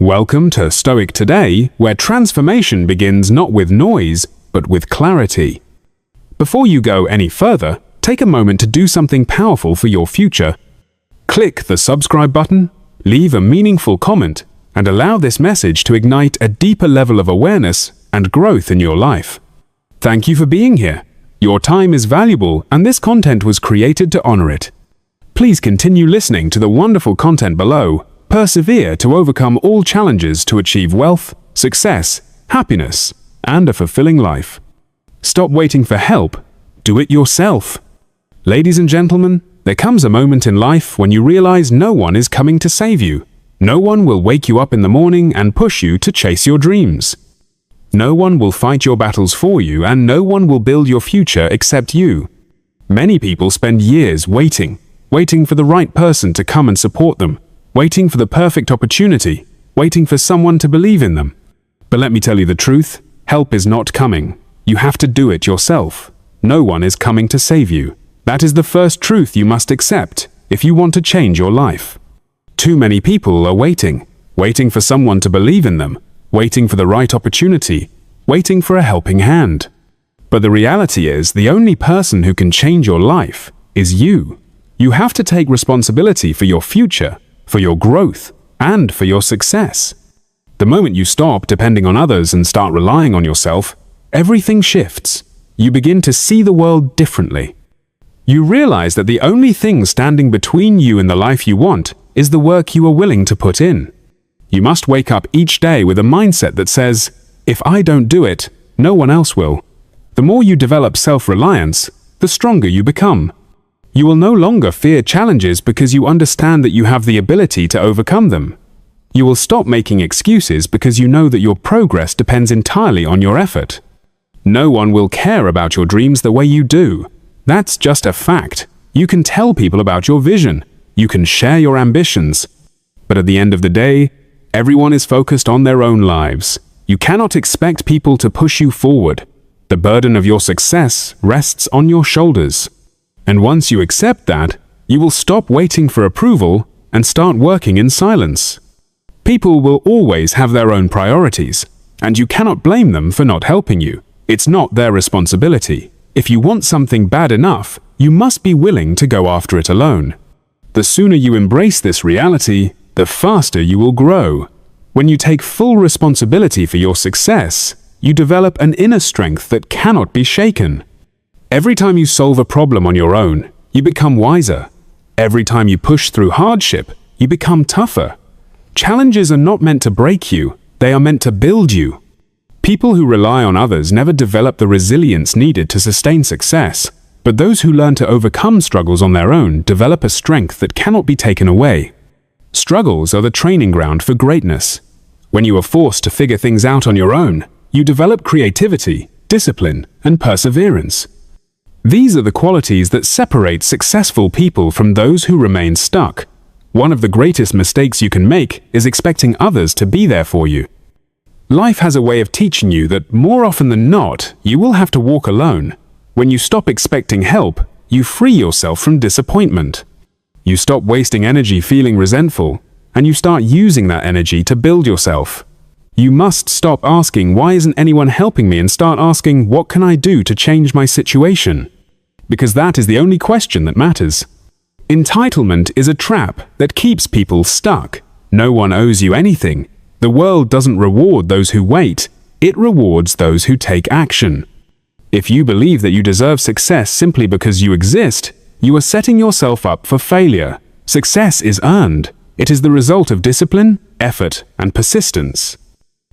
Welcome to Stoic Today, where transformation begins not with noise, but with clarity. Before you go any further, take a moment to do something powerful for your future. Click the subscribe button, leave a meaningful comment, and allow this message to ignite a deeper level of awareness and growth in your life. Thank you for being here. Your time is valuable, and this content was created to honor it. Please continue listening to the wonderful content below. Persevere to overcome all challenges to achieve wealth, success, happiness, and a fulfilling life. Stop waiting for help. Do it yourself. Ladies and gentlemen, there comes a moment in life when you realize no one is coming to save you. No one will wake you up in the morning and push you to chase your dreams. No one will fight your battles for you, and no one will build your future except you. Many people spend years waiting for the right person to come and support them, waiting for the perfect opportunity, waiting for someone to believe in them. But let me tell you the truth, help is not coming. You have to do it yourself. No one is coming to save you. That is the first truth you must accept if you want to change your life. Too many people are waiting for someone to believe in them, waiting for the right opportunity, waiting for a helping hand. But the reality is, the only person who can change your life is you. You have to take responsibility for your future, for your growth, and for your success. The moment you stop depending on others and start relying on yourself, everything shifts. You begin to see the world differently. You realize that the only thing standing between you and the life you want is the work you are willing to put in. You must wake up each day with a mindset that says, if I don't do it, no one else will. The more you develop self-reliance, the stronger you become. You will no longer fear challenges because you understand that you have the ability to overcome them. You will stop making excuses because you know that your progress depends entirely on your effort. No one will care about your dreams the way you do. That's just a fact. You can tell people about your vision. You can share your ambitions. But at the end of the day, everyone is focused on their own lives. You cannot expect people to push you forward. The burden of your success rests on your shoulders. And once you accept that, you will stop waiting for approval and start working in silence. People will always have their own priorities, and you cannot blame them for not helping you. It's not their responsibility. If you want something bad enough, you must be willing to go after it alone. The sooner you embrace this reality, the faster you will grow. When you take full responsibility for your success, you develop an inner strength that cannot be shaken. Every time you solve a problem on your own, you become wiser. Every time you push through hardship, you become tougher. Challenges are not meant to break you, they are meant to build you. People who rely on others never develop the resilience needed to sustain success, but those who learn to overcome struggles on their own develop a strength that cannot be taken away. Struggles are the training ground for greatness. When you are forced to figure things out on your own, you develop creativity, discipline, and perseverance. These are the qualities that separate successful people from those who remain stuck. One of the greatest mistakes you can make is expecting others to be there for you. Life has a way of teaching you that more often than not, you will have to walk alone. When you stop expecting help, you free yourself from disappointment. You stop wasting energy feeling resentful, and you start using that energy to build yourself. You must stop asking, why isn't anyone helping me, and start asking, what can I do to change my situation? Because that is the only question that matters. Entitlement is a trap that keeps people stuck. No one owes you anything. The world doesn't reward those who wait. It rewards those who take action. If you believe that you deserve success simply because you exist, you are setting yourself up for failure. Success is earned. It is the result of discipline, effort, and persistence.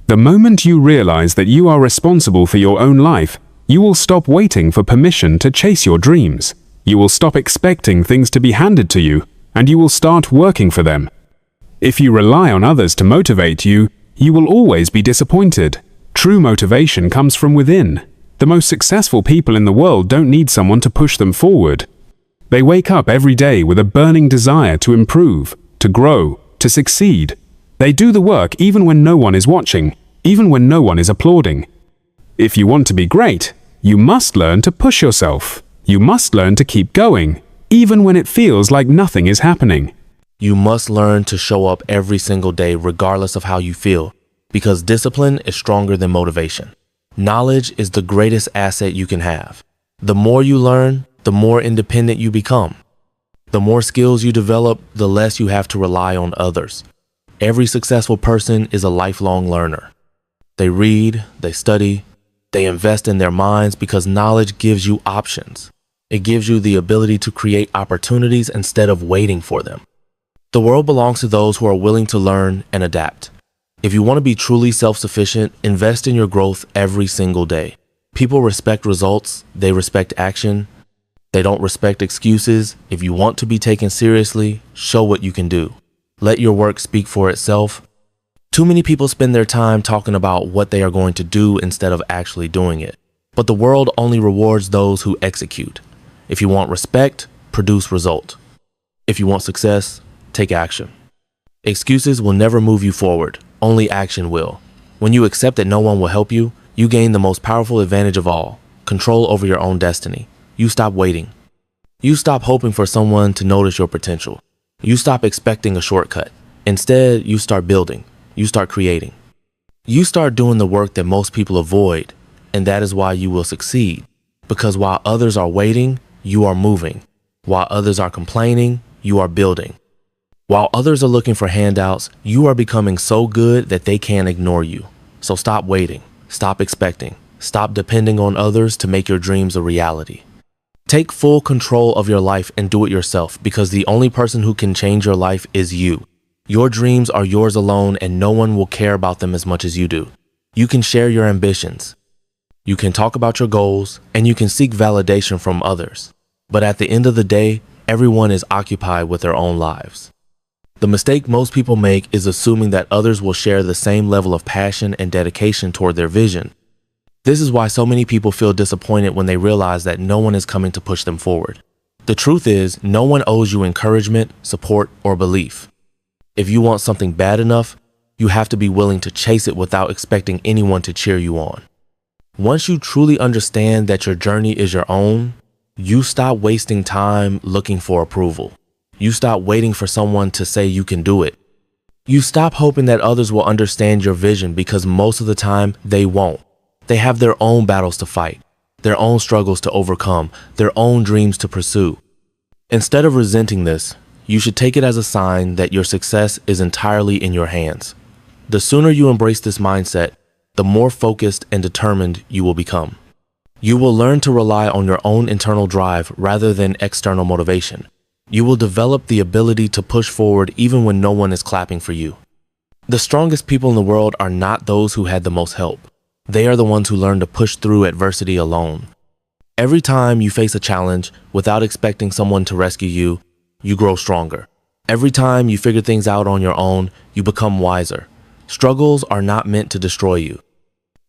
The moment you realize that you are responsible for your own life, you will stop waiting for permission to chase your dreams. You will stop expecting things to be handed to you, and you will start working for them. If you rely on others to motivate you, you will always be disappointed. True motivation comes from within. The most successful people in the world don't need someone to push them forward. They wake up every day with a burning desire to improve, to grow, to succeed. They do the work even when no one is watching, even when no one is applauding. If you want to be great, you must learn to push yourself. You must learn to keep going, even when it feels like nothing is happening. You must learn to show up every single day regardless of how you feel, because discipline is stronger than motivation. Knowledge is the greatest asset you can have. The more you learn, the more independent you become. The more skills you develop, the less you have to rely on others. Every successful person is a lifelong learner. They read, they study, they invest in their minds because knowledge gives you options. It gives you the ability to create opportunities instead of waiting for them. The world belongs to those who are willing to learn and adapt. If you want to be truly self-sufficient, invest in your growth every single day. People respect results, they respect action. They don't respect excuses. If you want to be taken seriously, show what you can do. Let your work speak for itself. Too many people spend their time talking about what they are going to do instead of actually doing it. But the world only rewards those who execute. If you want respect, produce result. If you want success, take action. Excuses will never move you forward. Only action will. When you accept that no one will help you, you gain the most powerful advantage of all, control over your own destiny. You stop waiting. You stop hoping for someone to notice your potential. You stop expecting a shortcut. Instead, you start building. You start creating. You start doing the work that most people avoid, and that is why you will succeed. Because while others are waiting, you are moving. While others are complaining, you are building. While others are looking for handouts, you are becoming so good that they can't ignore you. So stop waiting, stop expecting, stop depending on others to make your dreams a reality. Take full control of your life and do it yourself, because the only person who can change your life is you. Your dreams are yours alone, and no one will care about them as much as you do. You can share your ambitions. You can talk about your goals, and you can seek validation from others. But at the end of the day, everyone is occupied with their own lives. The mistake most people make is assuming that others will share the same level of passion and dedication toward their vision. This is why so many people feel disappointed when they realize that no one is coming to push them forward. The truth is, no one owes you encouragement, support, or belief. If you want something bad enough, you have to be willing to chase it without expecting anyone to cheer you on. Once you truly understand that your journey is your own, you stop wasting time looking for approval. You stop waiting for someone to say you can do it. You stop hoping that others will understand your vision, because most of the time they won't. They have their own battles to fight, their own struggles to overcome, their own dreams to pursue. Instead of resenting this, you should take it as a sign that your success is entirely in your hands. The sooner you embrace this mindset, the more focused and determined you will become. You will learn to rely on your own internal drive rather than external motivation. You will develop the ability to push forward even when no one is clapping for you. The strongest people in the world are not those who had the most help. They are the ones who learn to push through adversity alone. Every time you face a challenge without expecting someone to rescue you, you grow stronger. Every time you figure things out on your own, you become wiser. Struggles are not meant to destroy you.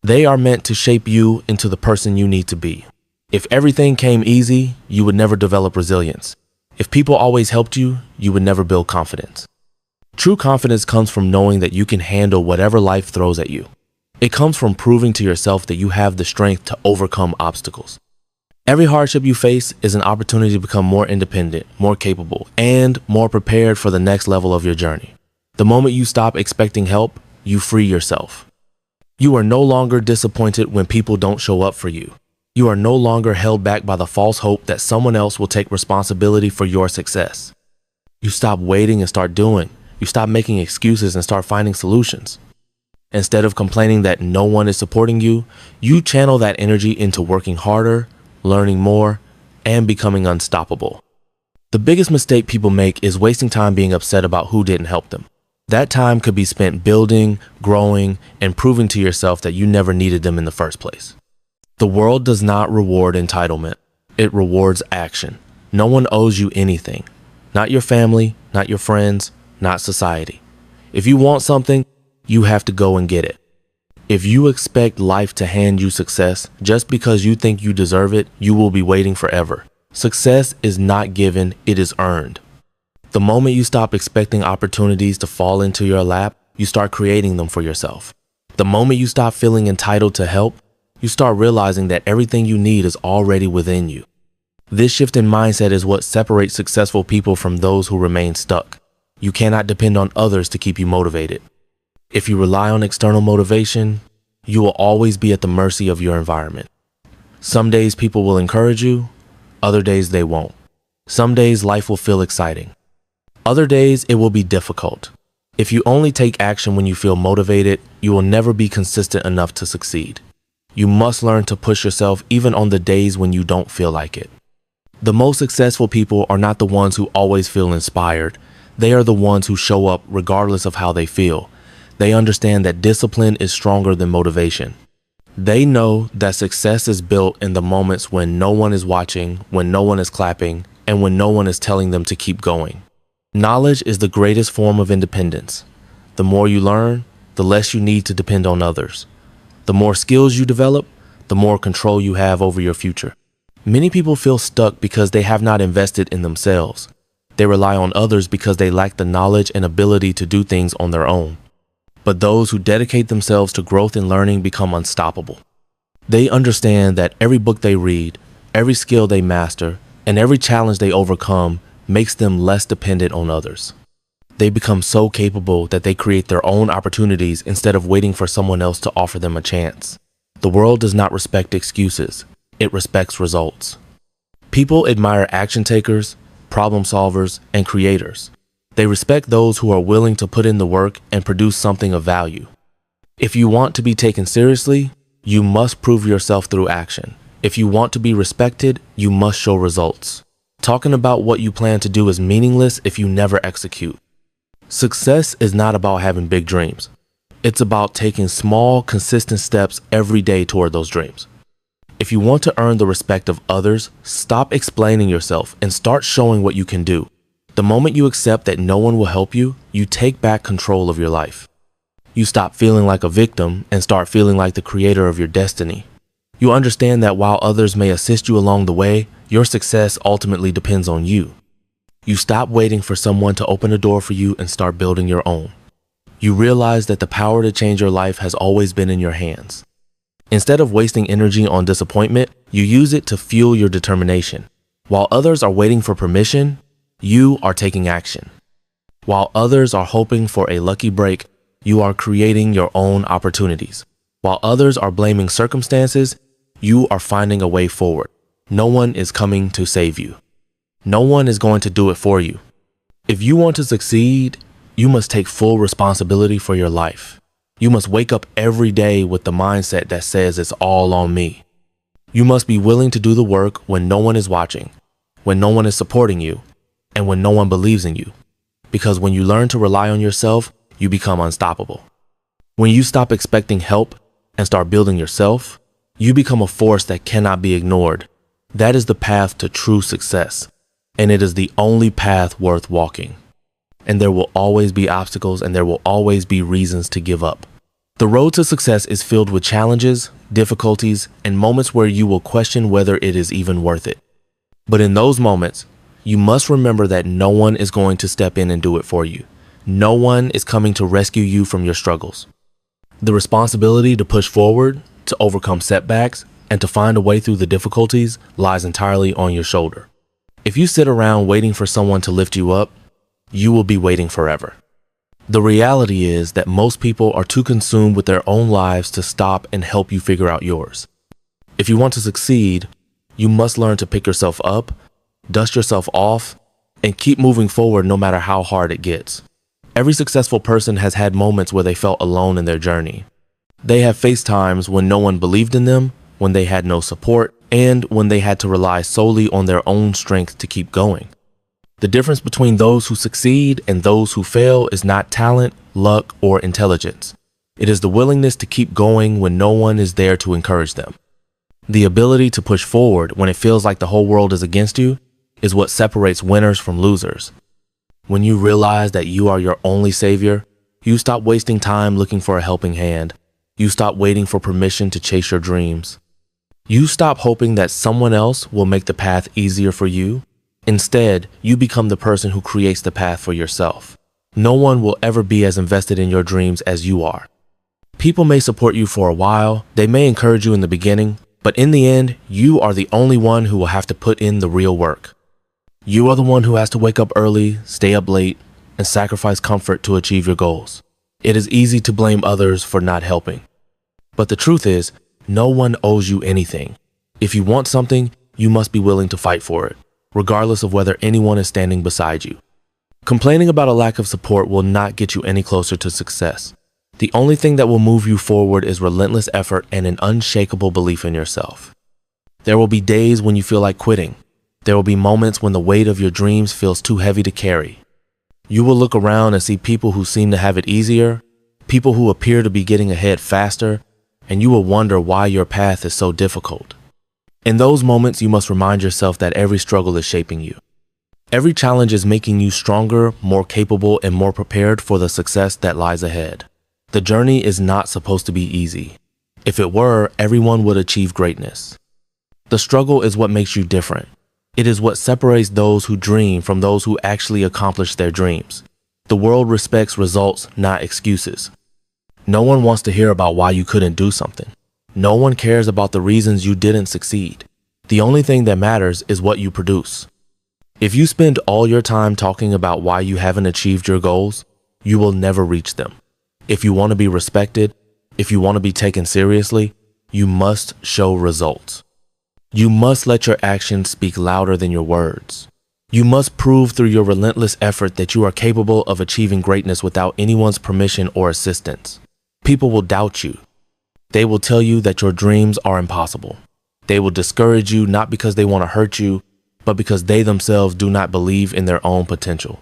They are meant to shape you into the person you need to be. If everything came easy, you would never develop resilience. If people always helped you, you would never build confidence. True confidence comes from knowing that you can handle whatever life throws at you. It comes from proving to yourself that you have the strength to overcome obstacles. Every hardship you face is an opportunity to become more independent, more capable, and more prepared for the next level of your journey. The moment you stop expecting help, you free yourself. You are no longer disappointed when people don't show up for you. You are no longer held back by the false hope that someone else will take responsibility for your success. You stop waiting and start doing. You stop making excuses and start finding solutions. Instead of complaining that no one is supporting you, you channel that energy into working harder, learning more, and becoming unstoppable. The biggest mistake people make is wasting time being upset about who didn't help them. That time could be spent building, growing, and proving to yourself that you never needed them in the first place. The world does not reward entitlement. It rewards action. No one owes you anything. Not your family, not your friends, not society. If you want something, you have to go and get it. If you expect life to hand you success just because you think you deserve it, you will be waiting forever. Success is not given, it is earned. The moment you stop expecting opportunities to fall into your lap, you start creating them for yourself. The moment you stop feeling entitled to help, you start realizing that everything you need is already within you. This shift in mindset is what separates successful people from those who remain stuck. You cannot depend on others to keep you motivated. If you rely on external motivation, you will always be at the mercy of your environment. Some days people will encourage you, other days they won't. Some days life will feel exciting. Other days it will be difficult. If you only take action when you feel motivated, you will never be consistent enough to succeed. You must learn to push yourself even on the days when you don't feel like it. The most successful people are not the ones who always feel inspired. They are the ones who show up regardless of how they feel. They understand that discipline is stronger than motivation. They know that success is built in the moments when no one is watching, when no one is clapping, and when no one is telling them to keep going. Knowledge is the greatest form of independence. The more you learn, the less you need to depend on others. The more skills you develop, the more control you have over your future. Many people feel stuck because they have not invested in themselves. They rely on others because they lack the knowledge and ability to do things on their own. But those who dedicate themselves to growth and learning become unstoppable. They understand that every book they read, every skill they master, and every challenge they overcome makes them less dependent on others. They become so capable that they create their own opportunities instead of waiting for someone else to offer them a chance. The world does not respect excuses. It respects results. People admire action takers, problem solvers, and creators. They respect those who are willing to put in the work and produce something of value. If you want to be taken seriously, you must prove yourself through action. If you want to be respected, you must show results. Talking about what you plan to do is meaningless if you never execute. Success is not about having big dreams. It's about taking small, consistent steps every day toward those dreams. If you want to earn the respect of others, stop explaining yourself and start showing what you can do. The moment you accept that no one will help you, you take back control of your life. You stop feeling like a victim and start feeling like the creator of your destiny. You understand that while others may assist you along the way, your success ultimately depends on you. You stop waiting for someone to open a door for you and start building your own. You realize that the power to change your life has always been in your hands. Instead of wasting energy on disappointment, you use it to fuel your determination. While others are waiting for permission, you are taking action. While others are hoping for a lucky break, you are creating your own opportunities. While others are blaming circumstances, you are finding a way forward. No one is coming to save you. No one is going to do it for you. If you want to succeed, you must take full responsibility for your life. You must wake up every day with the mindset that says it's all on me. You must be willing to do the work when no one is watching, when no one is supporting you, and when no one believes in you. Because when you learn to rely on yourself, you become unstoppable. When you stop expecting help and start building yourself, you become a force that cannot be ignored. That is the path to true success, and it is the only path worth walking. And there will always be obstacles, and there will always be reasons to give up. The road to success is filled with challenges, difficulties, and moments where you will question whether it is even worth it. But in those moments, you must remember that no one is going to step in and do it for you. No one is coming to rescue you from your struggles. The responsibility to push forward, to overcome setbacks, and to find a way through the difficulties lies entirely on your shoulder. If you sit around waiting for someone to lift you up, you will be waiting forever. The reality is that most people are too consumed with their own lives to stop and help you figure out yours. If you want to succeed, you must learn to pick yourself up, dust yourself off, and keep moving forward no matter how hard it gets. Every successful person has had moments where they felt alone in their journey. They have faced times when no one believed in them, when they had no support, and when they had to rely solely on their own strength to keep going. The difference between those who succeed and those who fail is not talent, luck, or intelligence. It is the willingness to keep going when no one is there to encourage them. The ability to push forward when it feels like the whole world is against you is what separates winners from losers. When you realize that you are your only savior, you stop wasting time looking for a helping hand. You stop waiting for permission to chase your dreams. You stop hoping that someone else will make the path easier for you. Instead, you become the person who creates the path for yourself. No one will ever be as invested in your dreams as you are. People may support you for a while, they may encourage you in the beginning, but in the end, you are the only one who will have to put in the real work. You are the one who has to wake up early, stay up late, and sacrifice comfort to achieve your goals. It is easy to blame others for not helping. But the truth is, no one owes you anything. If you want something, you must be willing to fight for it, regardless of whether anyone is standing beside you. Complaining about a lack of support will not get you any closer to success. The only thing that will move you forward is relentless effort and an unshakable belief in yourself. There will be days when you feel like quitting. There will be moments when the weight of your dreams feels too heavy to carry. You will look around and see people who seem to have it easier, people who appear to be getting ahead faster, and you will wonder why your path is so difficult. In those moments, you must remind yourself that every struggle is shaping you. Every challenge is making you stronger, more capable, and more prepared for the success that lies ahead. The journey is not supposed to be easy. If it were, everyone would achieve greatness. The struggle is what makes you different. It is what separates those who dream from those who actually accomplish their dreams. The world respects results, not excuses. No one wants to hear about why you couldn't do something. No one cares about the reasons you didn't succeed. The only thing that matters is what you produce. If you spend all your time talking about why you haven't achieved your goals, you will never reach them. If you want to be respected, if you want to be taken seriously, you must show results. You must let your actions speak louder than your words. You must prove through your relentless effort that you are capable of achieving greatness without anyone's permission or assistance. People will doubt you. They will tell you that your dreams are impossible. They will discourage you not because they want to hurt you, but because they themselves do not believe in their own potential.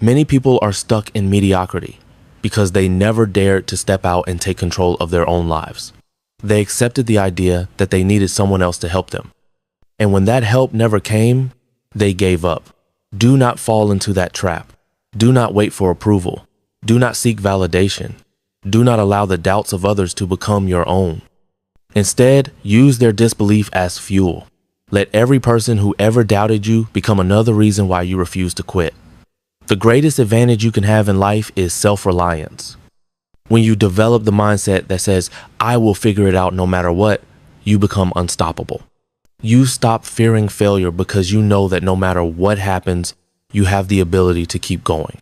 Many people are stuck in mediocrity because they never dared to step out and take control of their own lives. They accepted the idea that they needed someone else to help them. And when that help never came, they gave up. Do not fall into that trap. Do not wait for approval. Do not seek validation. Do not allow the doubts of others to become your own. Instead, use their disbelief as fuel. Let every person who ever doubted you become another reason why you refuse to quit. The greatest advantage you can have in life is self-reliance. When you develop the mindset that says, I will figure it out no matter what, you become unstoppable. You stop fearing failure because you know that no matter what happens, you have the ability to keep going.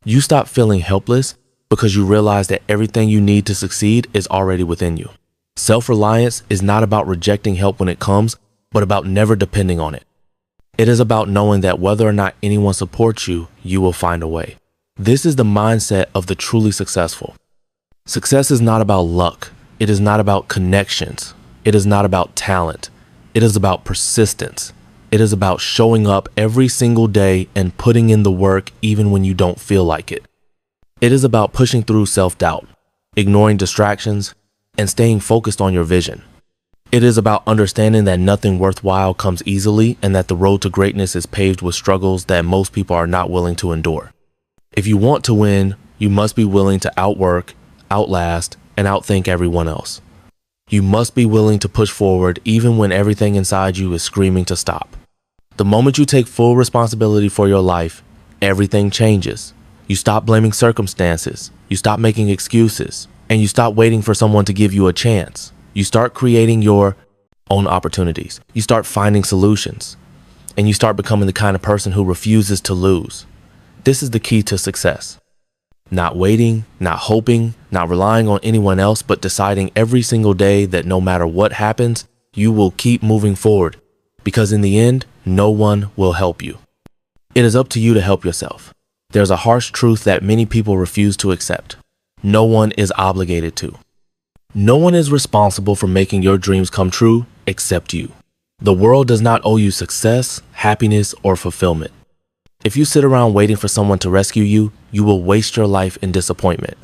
You stop feeling helpless because you realize that everything you need to succeed is already within you. Self-reliance is not about rejecting help when it comes, but about never depending on it. It is about knowing that whether or not anyone supports you, you will find a way. This is the mindset of the truly successful. Success is not about luck. It is not about connections. It is not about talent. It is about persistence. It is about showing up every single day and putting in the work even when you don't feel like it. It is about pushing through self-doubt, ignoring distractions, and staying focused on your vision. It is about understanding that nothing worthwhile comes easily and that the road to greatness is paved with struggles that most people are not willing to endure. If you want to win, you must be willing to outwork, outlast, and outthink everyone else. You must be willing to push forward even when everything inside you is screaming to stop. The moment you take full responsibility for your life, everything changes. You stop blaming circumstances, you stop making excuses, and you stop waiting for someone to give you a chance. You start creating your own opportunities. You start finding solutions, and you start becoming the kind of person who refuses to lose. This is the key to success. Not waiting, not hoping, not relying on anyone else, but deciding every single day that no matter what happens, you will keep moving forward, because in the end, no one will help you. It is up to you to help yourself. There's a harsh truth that many people refuse to accept. No one is obligated to. No one is responsible for making your dreams come true except you. The world does not owe you success, happiness, or fulfillment. If you sit around waiting for someone to rescue you, you will waste your life in disappointment.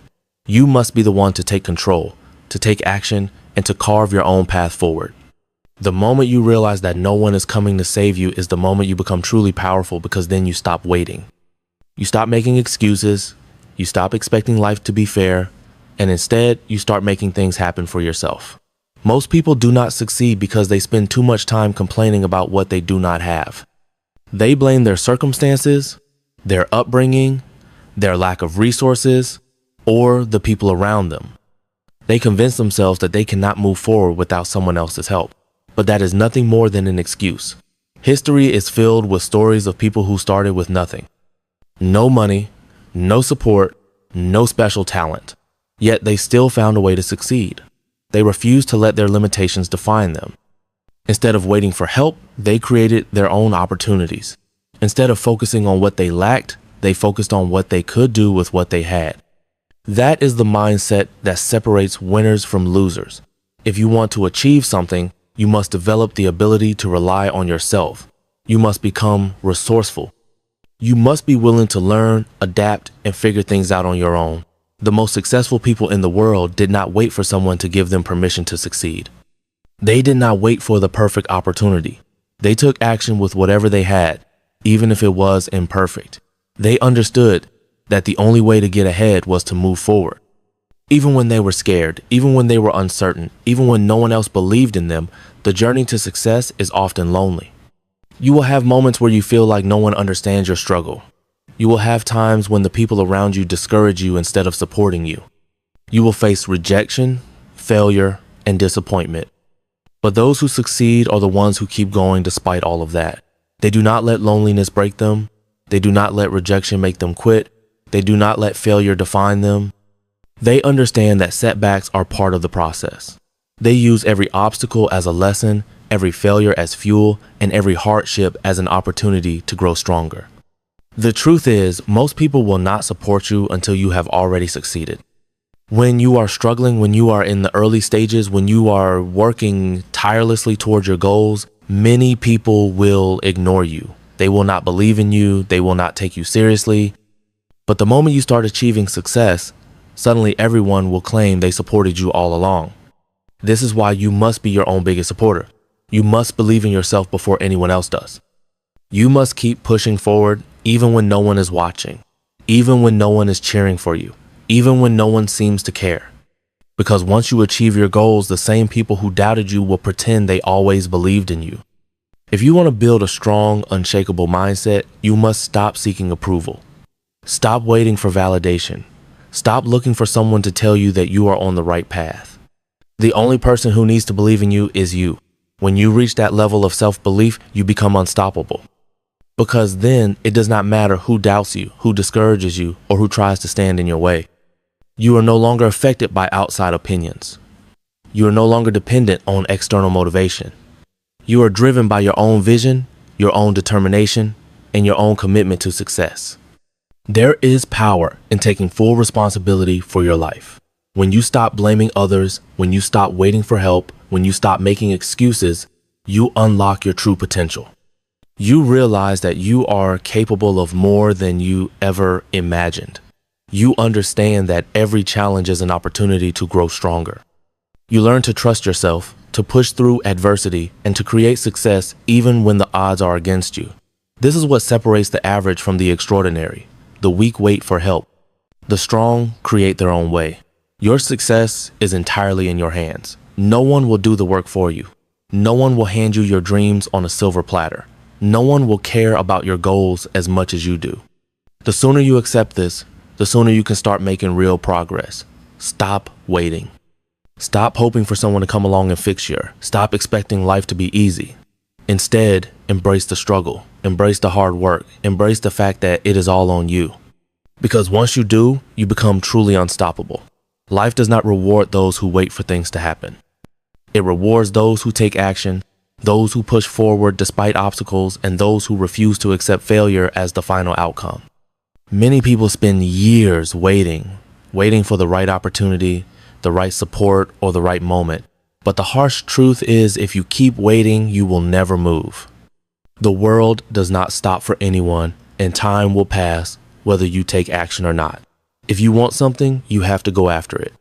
You must be the one to take control, to take action, and to carve your own path forward. The moment you realize that no one is coming to save you is the moment you become truly powerful, because then you stop waiting. You stop making excuses, you stop expecting life to be fair, and instead you start making things happen for yourself. Most people do not succeed because they spend too much time complaining about what they do not have. They blame their circumstances, their upbringing, their lack of resources, or the people around them. They convince themselves that they cannot move forward without someone else's help, but that is nothing more than an excuse. History is filled with stories of people who started with nothing. No money, no support, no special talent. Yet they still found a way to succeed. They refused to let their limitations define them. Instead of waiting for help, they created their own opportunities. Instead of focusing on what they lacked, they focused on what they could do with what they had. That is the mindset that separates winners from losers. If you want to achieve something, you must develop the ability to rely on yourself. You must become resourceful. You must be willing to learn, adapt, and figure things out on your own. The most successful people in the world did not wait for someone to give them permission to succeed. They did not wait for the perfect opportunity. They took action with whatever they had, even if it was imperfect. They understood that the only way to get ahead was to move forward. Even when they were scared, even when they were uncertain, even when no one else believed in them, the journey to success is often lonely. You will have moments where you feel like no one understands your struggle. You will have times when the people around you discourage you instead of supporting you. You will face rejection, failure, and disappointment. But those who succeed are the ones who keep going despite all of that. They do not let loneliness break them. They do not let rejection make them quit. They do not let failure define them. They understand that setbacks are part of the process. They use every obstacle as a lesson, every failure as fuel, and every hardship as an opportunity to grow stronger. The truth is, most people will not support you until you have already succeeded. When you are struggling, when you are in the early stages, when you are working tirelessly towards your goals, many people will ignore you. They will not believe in you. They will not take you seriously. But the moment you start achieving success, suddenly everyone will claim they supported you all along. This is why you must be your own biggest supporter. You must believe in yourself before anyone else does. You must keep pushing forward even when no one is watching, even when no one is cheering for you, even when no one seems to care. Because once you achieve your goals, the same people who doubted you will pretend they always believed in you. If you want to build a strong, unshakable mindset, you must stop seeking approval. Stop waiting for validation. Stop looking for someone to tell you that you are on the right path. The only person who needs to believe in you is you. When you reach that level of self-belief, you become unstoppable. Because then it does not matter who doubts you, who discourages you, or who tries to stand in your way. You are no longer affected by outside opinions. You are no longer dependent on external motivation. You are driven by your own vision, your own determination, and your own commitment to success. There is power in taking full responsibility for your life. When you stop blaming others, when you stop waiting for help, when you stop making excuses, you unlock your true potential. You realize that you are capable of more than you ever imagined. You understand that every challenge is an opportunity to grow stronger. You learn to trust yourself, to push through adversity, and to create success even when the odds are against you. This is what separates the average from the extraordinary. The weak wait for help. The strong create their own way. Your success is entirely in your hands. No one will do the work for you. No one will hand you your dreams on a silver platter. No one will care about your goals as much as you do. The sooner you accept this, the sooner you can start making real progress. Stop waiting. Stop hoping for someone to come along and fix you. Stop expecting life to be easy. Instead, embrace the struggle. Embrace the hard work. Embrace the fact that it is all on you. Because once you do, you become truly unstoppable. Life does not reward those who wait for things to happen. It rewards those who take action, those who push forward despite obstacles, and those who refuse to accept failure as the final outcome. Many people spend years waiting for the right opportunity, the right support, or the right moment. But the harsh truth is, if you keep waiting, you will never move. The world does not stop for anyone, and time will pass whether you take action or not. If you want something, you have to go after it.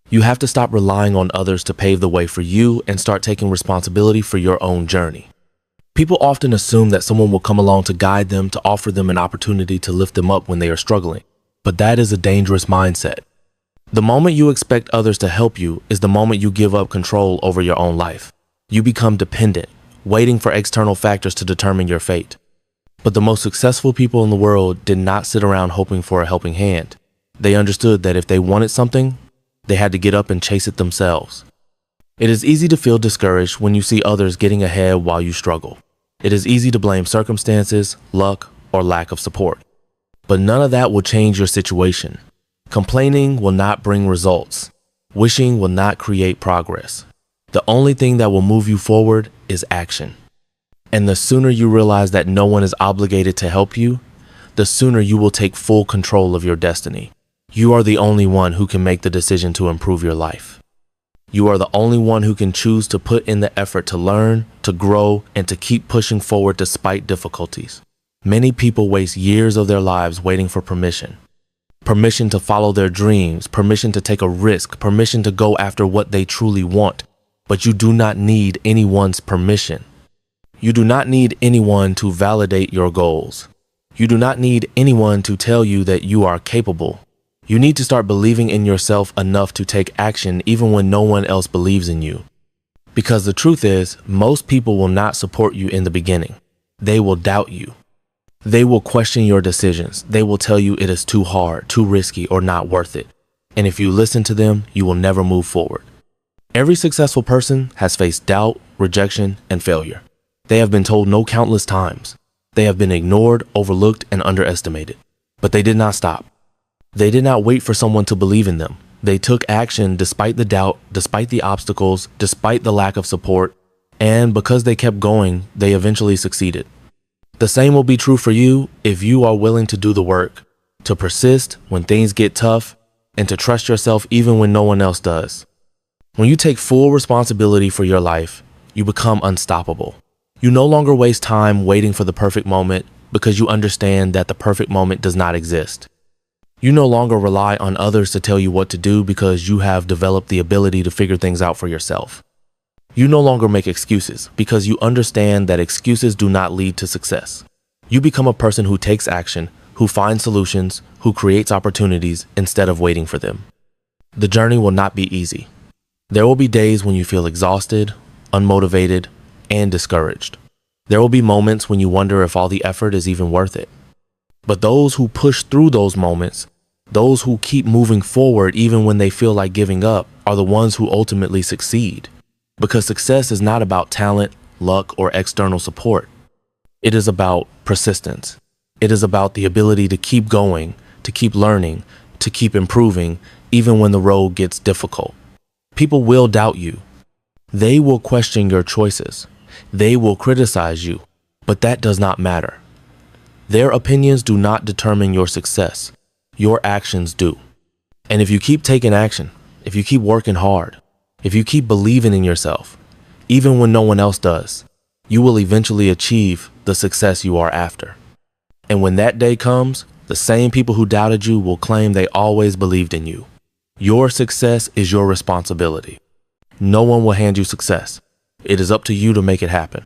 You have to stop relying on others to pave the way for you and start taking responsibility for your own journey. People often assume that someone will come along to guide them, to offer them an opportunity to lift them up when they are struggling. But that is a dangerous mindset. The moment you expect others to help you is the moment you give up control over your own life. You become dependent, waiting for external factors to determine your fate. But the most successful people in the world did not sit around hoping for a helping hand. They understood that if they wanted something, they had to get up and chase it themselves. It is easy to feel discouraged when you see others getting ahead while you struggle. It is easy to blame circumstances, luck, or lack of support. But none of that will change your situation. Complaining will not bring results. Wishing will not create progress. The only thing that will move you forward is action. And the sooner you realize that no one is obligated to help you, the sooner you will take full control of your destiny. You are the only one who can make the decision to improve your life. You are the only one who can choose to put in the effort to learn, to grow, and to keep pushing forward despite difficulties. Many people waste years of their lives waiting for permission. Permission to follow their dreams, permission to take a risk, permission to go after what they truly want. But you do not need anyone's permission. You do not need anyone to validate your goals. You do not need anyone to tell you that you are capable. You need to start believing in yourself enough to take action even when no one else believes in you. Because the truth is, most people will not support you in the beginning. They will doubt you. They will question your decisions. They will tell you it is too hard, too risky, or not worth it. And if you listen to them, you will never move forward. Every successful person has faced doubt, rejection, and failure. They have been told no countless times. They have been ignored, overlooked, and underestimated. But they did not stop. They did not wait for someone to believe in them. They took action despite the doubt, despite the obstacles, despite the lack of support, and because they kept going, they eventually succeeded. The same will be true for you if you are willing to do the work, to persist when things get tough, and to trust yourself even when no one else does. When you take full responsibility for your life, you become unstoppable. You no longer waste time waiting for the perfect moment because you understand that the perfect moment does not exist. You no longer rely on others to tell you what to do because you have developed the ability to figure things out for yourself. You no longer make excuses because you understand that excuses do not lead to success. You become a person who takes action, who finds solutions, who creates opportunities instead of waiting for them. The journey will not be easy. There will be days when you feel exhausted, unmotivated, and discouraged. There will be moments when you wonder if all the effort is even worth it. But those who push through those moments, those who keep moving forward even when they feel like giving up, are the ones who ultimately succeed. Because success is not about talent, luck, or external support. It is about persistence. It is about the ability to keep going, to keep learning, to keep improving, even when the road gets difficult. People will doubt you. They will question your choices. They will criticize you, but that does not matter. Their opinions do not determine your success. Your actions do. And if you keep taking action, if you keep working hard, if you keep believing in yourself, even when no one else does, you will eventually achieve the success you are after. And when that day comes, the same people who doubted you will claim they always believed in you. Your success is your responsibility. No one will hand you success. It is up to you to make it happen.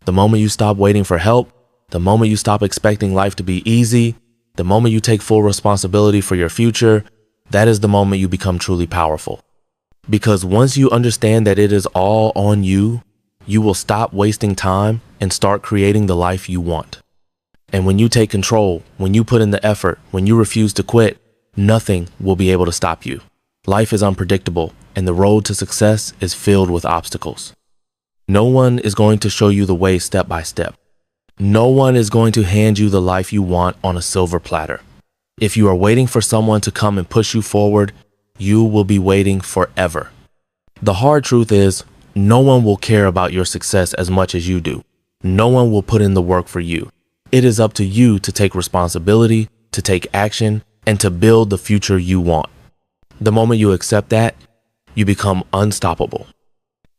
The moment you stop waiting for help, the moment you stop expecting life to be easy, the moment you take full responsibility for your future, that is the moment you become truly powerful. Because once you understand that it is all on you, you will stop wasting time and start creating the life you want. And when you take control, when you put in the effort, when you refuse to quit, nothing will be able to stop you. Life is unpredictable, and the road to success is filled with obstacles. No one is going to show you the way step by step. No one is going to hand you the life you want on a silver platter. If you are waiting for someone to come and push you forward, you will be waiting forever. The hard truth is, no one will care about your success as much as you do. No one will put in the work for you. It is up to you to take responsibility, to take action, and to build the future you want. The moment you accept that, you become unstoppable.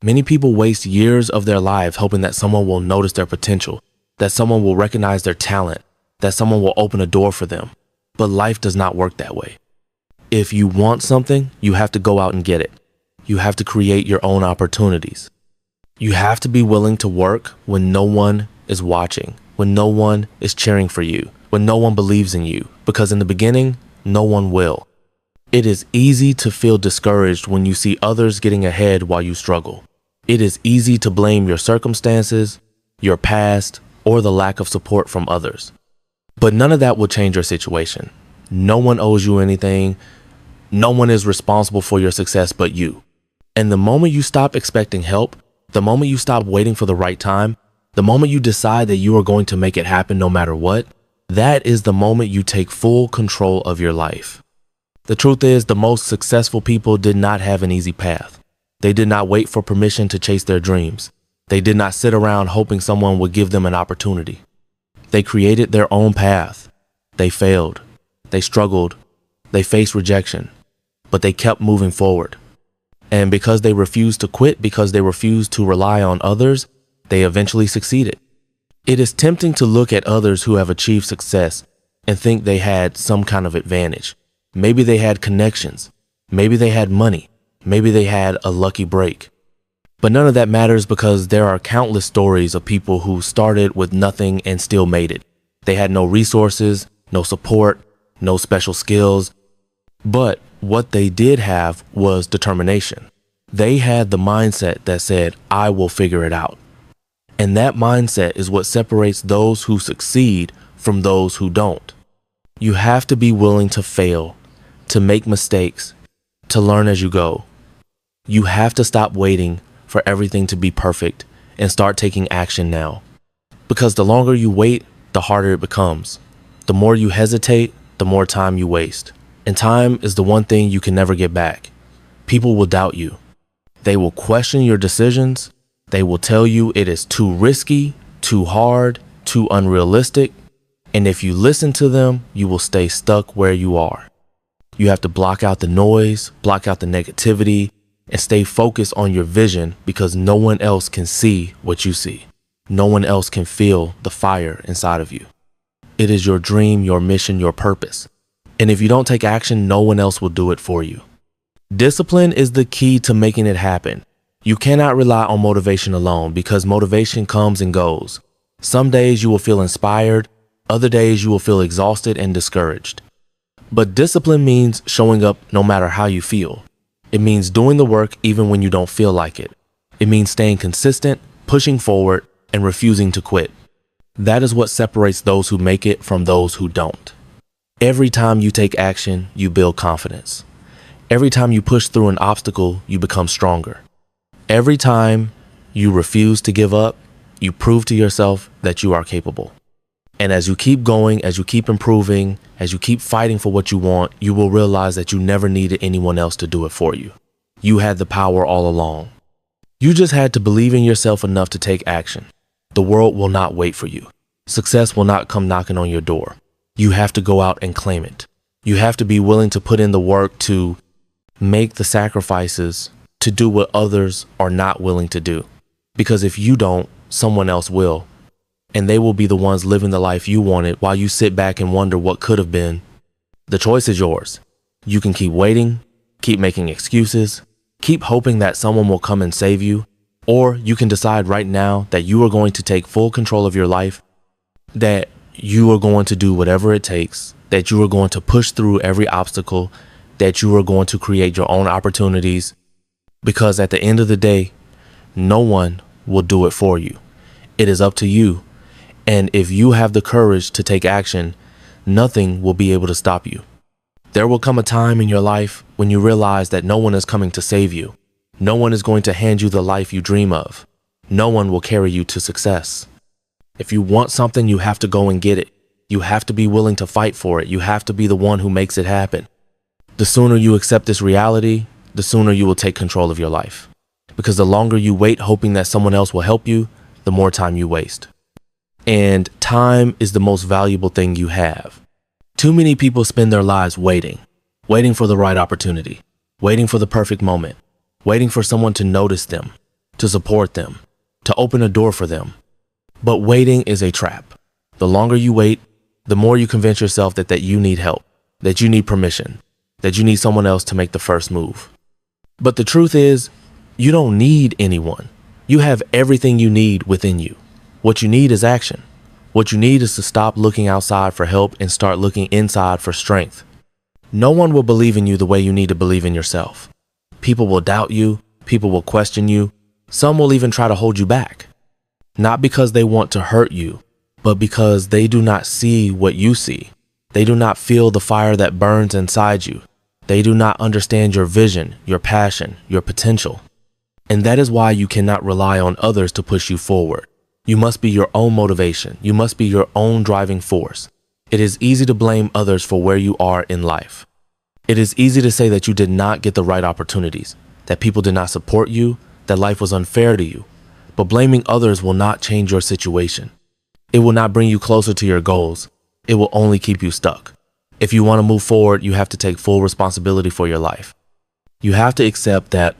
Many people waste years of their lives hoping that someone will notice their potential, that someone will recognize their talent, that someone will open a door for them. But life does not work that way. If you want something, you have to go out and get it. You have to create your own opportunities. You have to be willing to work when no one is watching, when no one is cheering for you, when no one believes in you, because in the beginning, no one will. It is easy to feel discouraged when you see others getting ahead while you struggle. It is easy to blame your circumstances, your past, or the lack of support from others. But none of that will change your situation. No one owes you anything. No one is responsible for your success but you. And the moment you stop expecting help, the moment you stop waiting for the right time, the moment you decide that you are going to make it happen no matter what, that is the moment you take full control of your life. The truth is, the most successful people did not have an easy path. They did not wait for permission to chase their dreams. They did not sit around hoping someone would give them an opportunity. They created their own path. They failed. They struggled. They faced rejection. But they kept moving forward. And because they refused to quit, because they refused to rely on others, they eventually succeeded. It is tempting to look at others who have achieved success and think they had some kind of advantage. Maybe they had connections. Maybe they had money. Maybe they had a lucky break. But none of that matters because there are countless stories of people who started with nothing and still made it. They had no resources, no support, no special skills. But what they did have was determination. They had the mindset that said, I will figure it out. And that mindset is what separates those who succeed from those who don't. You have to be willing to fail, to make mistakes, to learn as you go. You have to stop waiting for everything to be perfect and start taking action now. Because the longer you wait, the harder it becomes. The more you hesitate, the more time you waste. And time is the one thing you can never get back. People will doubt you. They will question your decisions. They will tell you it is too risky, too hard, too unrealistic. And if you listen to them, you will stay stuck where you are. You have to block out the noise, block out the negativity, and stay focused on your vision because no one else can see what you see. No one else can feel the fire inside of you. It is your dream, your mission, your purpose. And if you don't take action, no one else will do it for you. Discipline is the key to making it happen. You cannot rely on motivation alone because motivation comes and goes. Some days you will feel inspired. Other days you will feel exhausted and discouraged. But discipline means showing up no matter how you feel. It means doing the work even when you don't feel like it. It means staying consistent, pushing forward, and refusing to quit. That is what separates those who make it from those who don't. Every time you take action, you build confidence. Every time you push through an obstacle, you become stronger. Every time you refuse to give up, you prove to yourself that you are capable. And as you keep going, as you keep improving, as you keep fighting for what you want, you will realize that you never needed anyone else to do it for you. You had the power all along. You just had to believe in yourself enough to take action. The world will not wait for you. Success will not come knocking on your door. You have to go out and claim it. You have to be willing to put in the work to make the sacrifices to do what others are not willing to do. Because if you don't, someone else will. And they will be the ones living the life you wanted while you sit back and wonder what could have been. The choice is yours. You can keep waiting, keep making excuses, keep hoping that someone will come and save you, or you can decide right now that you are going to take full control of your life, that you are going to do whatever it takes, that you are going to push through every obstacle, that you are going to create your own opportunities, because at the end of the day, no one will do it for you. It is up to you. And if you have the courage to take action, nothing will be able to stop you. There will come a time in your life when you realize that no one is coming to save you. No one is going to hand you the life you dream of. No one will carry you to success. If you want something, you have to go and get it. You have to be willing to fight for it. You have to be the one who makes it happen. The sooner you accept this reality, the sooner you will take control of your life. Because the longer you wait hoping that someone else will help you, the more time you waste. And time is the most valuable thing you have. Too many people spend their lives waiting for the right opportunity, waiting for the perfect moment, waiting for someone to notice them, to support them, to open a door for them. But waiting is a trap. The longer you wait, the more you convince yourself that you need help, that you need permission, that you need someone else to make the first move. But the truth is, you don't need anyone. You have everything you need within you. What you need is action. What you need is to stop looking outside for help and start looking inside for strength. No one will believe in you the way you need to believe in yourself. People will doubt you. People will question you. Some will even try to hold you back. Not because they want to hurt you, but because they do not see what you see. They do not feel the fire that burns inside you. They do not understand your vision, your passion, your potential. And that is why you cannot rely on others to push you forward. You must be your own motivation. You must be your own driving force. It is easy to blame others for where you are in life. It is easy to say that you did not get the right opportunities, that people did not support you, that life was unfair to you. But blaming others will not change your situation. It will not bring you closer to your goals. It will only keep you stuck. If you want to move forward, you have to take full responsibility for your life. You have to accept that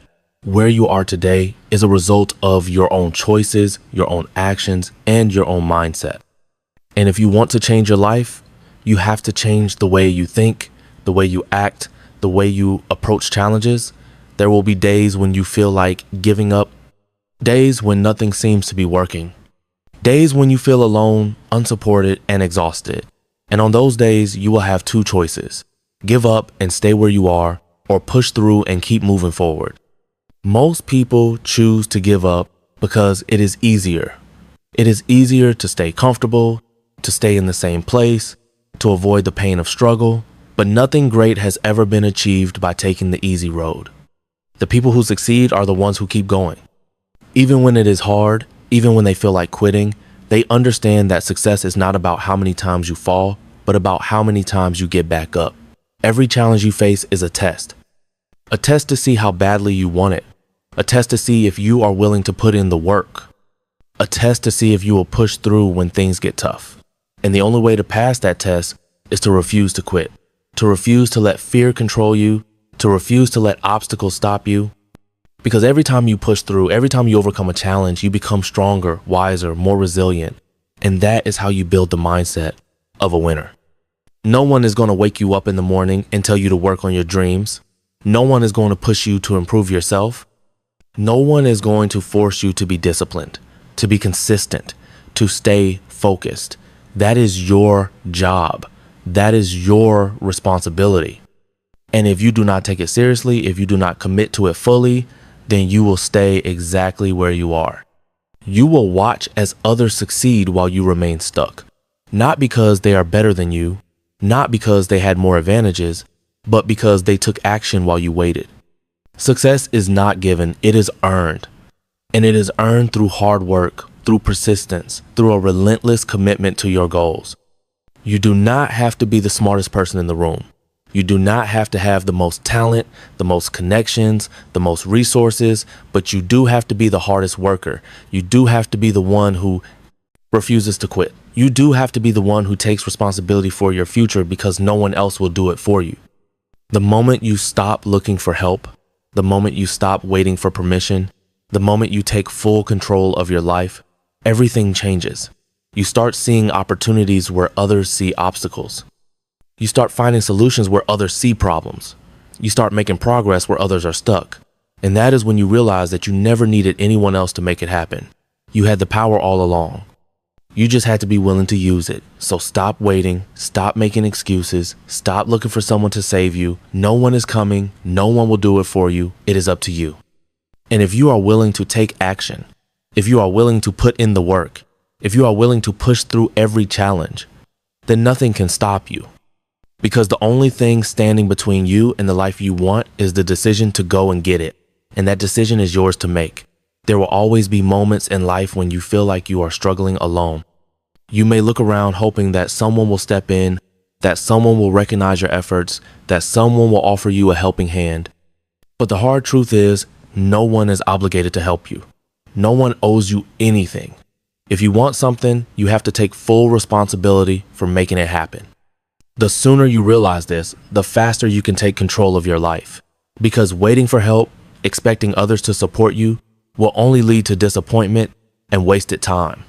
where you are today is a result of your own choices, your own actions, and your own mindset. And if you want to change your life, you have to change the way you think, the way you act, the way you approach challenges. There will be days when you feel like giving up, days when nothing seems to be working, days when you feel alone, unsupported, and exhausted. And on those days, you will have two choices: give up and stay where you are, or push through and keep moving forward. Most people choose to give up because it is easier. It is easier to stay comfortable, to stay in the same place, to avoid the pain of struggle. But nothing great has ever been achieved by taking the easy road. The people who succeed are the ones who keep going. Even when it is hard, even when they feel like quitting, they understand that success is not about how many times you fall, but about how many times you get back up. Every challenge you face is a test to see how badly you want it, a test to see if you are willing to put in the work, a test to see if you will push through when things get tough. And the only way to pass that test is to refuse to quit, to refuse to let fear control you, to refuse to let obstacles stop you. Because every time you push through, every time you overcome a challenge, you become stronger, wiser, more resilient. And that is how you build the mindset of a winner. No one is going to wake you up in the morning and tell you to work on your dreams. No one is going to push you to improve yourself. No one is going to force you to be disciplined, to be consistent, to stay focused. That is your job. That is your responsibility. And if you do not take it seriously, if you do not commit to it fully, then you will stay exactly where you are. You will watch as others succeed while you remain stuck. Not because they are better than you, not because they had more advantages, but because they took action while you waited. Success is not given, it is earned. And it is earned through hard work, through persistence, through a relentless commitment to your goals. You do not have to be the smartest person in the room. You do not have to have the most talent, the most connections, the most resources, but you do have to be the hardest worker. You do have to be the one who refuses to quit. You do have to be the one who takes responsibility for your future because no one else will do it for you. The moment you stop looking for help, the moment you stop waiting for permission, the moment you take full control of your life, everything changes. You start seeing opportunities where others see obstacles. You start finding solutions where others see problems. You start making progress where others are stuck. And that is when you realize that you never needed anyone else to make it happen. You had the power all along. You just had to be willing to use it. So stop waiting, stop making excuses, stop looking for someone to save you. No one is coming, no one will do it for you. It is up to you. And if you are willing to take action, if you are willing to put in the work, if you are willing to push through every challenge, then nothing can stop you. Because the only thing standing between you and the life you want is the decision to go and get it. And that decision is yours to make. There will always be moments in life when you feel like you are struggling alone. You may look around hoping that someone will step in, that someone will recognize your efforts, that someone will offer you a helping hand. But the hard truth is, no one is obligated to help you. No one owes you anything. If you want something, you have to take full responsibility for making it happen. The sooner you realize this, the faster you can take control of your life. Because waiting for help, expecting others to support you, will only lead to disappointment and wasted time.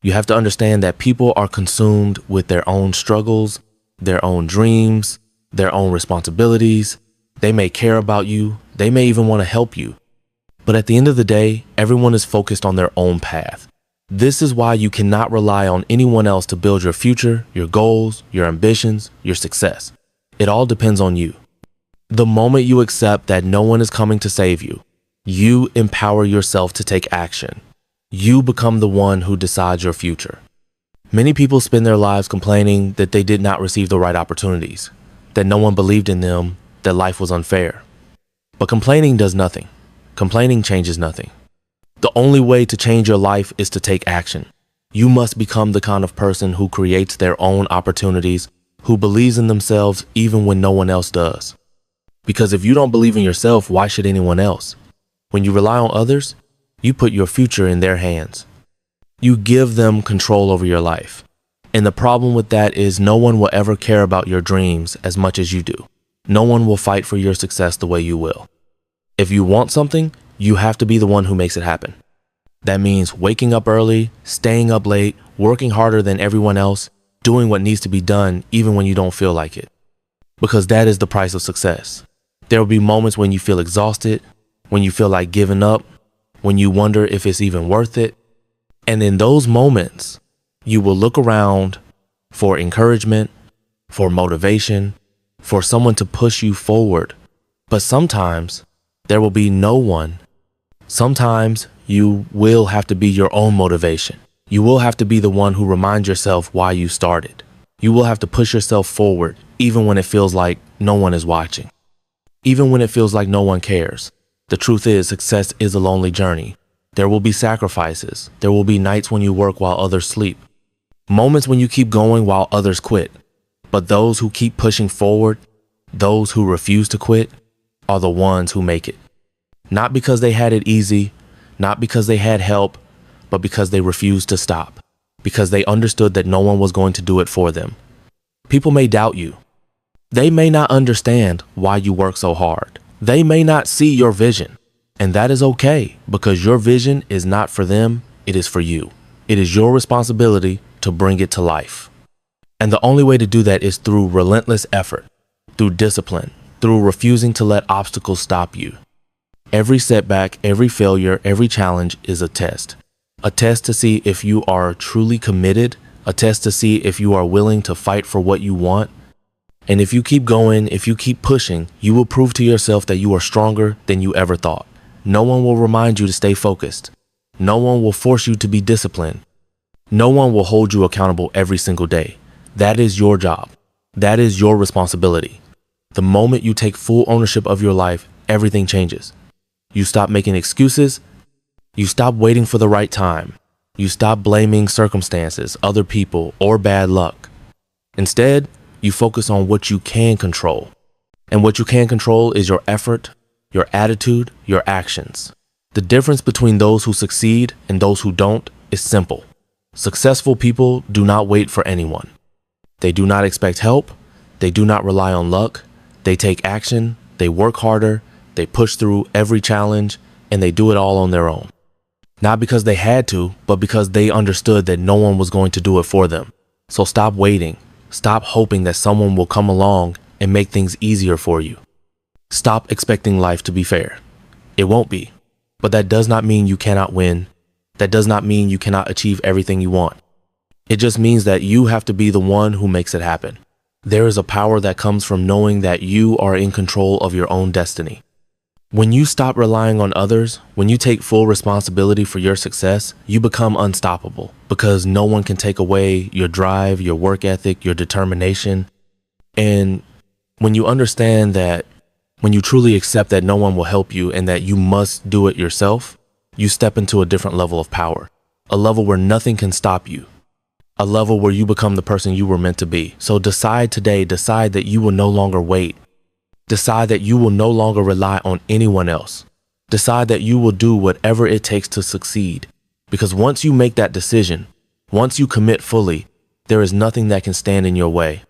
You have to understand that people are consumed with their own struggles, their own dreams, their own responsibilities. They may care about you. They may even want to help you. But at the end of the day, everyone is focused on their own path. This is why you cannot rely on anyone else to build your future, your goals, your ambitions, your success. It all depends on you. The moment you accept that no one is coming to save you, you empower yourself to take action. You become the one who decides your future. Many people spend their lives complaining that they did not receive the right opportunities, that no one believed in them, that life was unfair. But complaining does nothing. Complaining changes nothing. The only way to change your life is to take action. You must become the kind of person who creates their own opportunities, who believes in themselves even when no one else does. Because if you don't believe in yourself, why should anyone else? When you rely on others, you put your future in their hands. You give them control over your life. And the problem with that is no one will ever care about your dreams as much as you do. No one will fight for your success the way you will. If you want something, you have to be the one who makes it happen. That means waking up early, staying up late, working harder than everyone else, doing what needs to be done even when you don't feel like it. Because that is the price of success. There will be moments when you feel exhausted, when you feel like giving up, when you wonder if it's even worth it. And in those moments, you will look around for encouragement, for motivation, for someone to push you forward. But sometimes there will be no one. Sometimes you will have to be your own motivation. You will have to be the one who reminds yourself why you started. You will have to push yourself forward, even when it feels like no one is watching. Even when it feels like no one cares. The truth is, success is a lonely journey. There will be sacrifices. There will be nights when you work while others sleep. Moments when you keep going while others quit. But those who keep pushing forward, those who refuse to quit, are the ones who make it. Not because they had it easy, not because they had help, but because they refused to stop. Because they understood that no one was going to do it for them. People may doubt you. They may not understand why you work so hard. They may not see your vision. And that is okay, because your vision is not for them, it is for you. It is your responsibility to bring it to life. And the only way to do that is through relentless effort, through discipline, through refusing to let obstacles stop you. Every setback, every failure, every challenge is a test. A test to see if you are truly committed, a test to see if you are willing to fight for what you want. And if you keep going, if you keep pushing, you will prove to yourself that you are stronger than you ever thought. No one will remind you to stay focused. No one will force you to be disciplined. No one will hold you accountable every single day. That is your job. That is your responsibility. The moment you take full ownership of your life, everything changes. You stop making excuses. You stop waiting for the right time. You stop blaming circumstances, other people, or bad luck. Instead, you focus on what you can control. And what you can control is your effort, your attitude, your actions. The difference between those who succeed and those who don't is simple. Successful people do not wait for anyone. They do not expect help. They do not rely on luck. They take action. They work harder. They push through every challenge, and they do it all on their own. Not because they had to, but because they understood that no one was going to do it for them. So stop waiting. Stop hoping that someone will come along and make things easier for you. Stop expecting life to be fair. It won't be. But that does not mean you cannot win. That does not mean you cannot achieve everything you want. It just means that you have to be the one who makes it happen. There is a power that comes from knowing that you are in control of your own destiny. When you stop relying on others, when you take full responsibility for your success, you become unstoppable because no one can take away your drive, your work ethic, your determination. And when you understand that, when you truly accept that no one will help you and that you must do it yourself, you step into a different level of power, a level where nothing can stop you, a level where you become the person you were meant to be. So decide today, decide that you will no longer wait. Decide that you will no longer rely on anyone else. Decide that you will do whatever it takes to succeed. Because once you make that decision, once you commit fully, there is nothing that can stand in your way.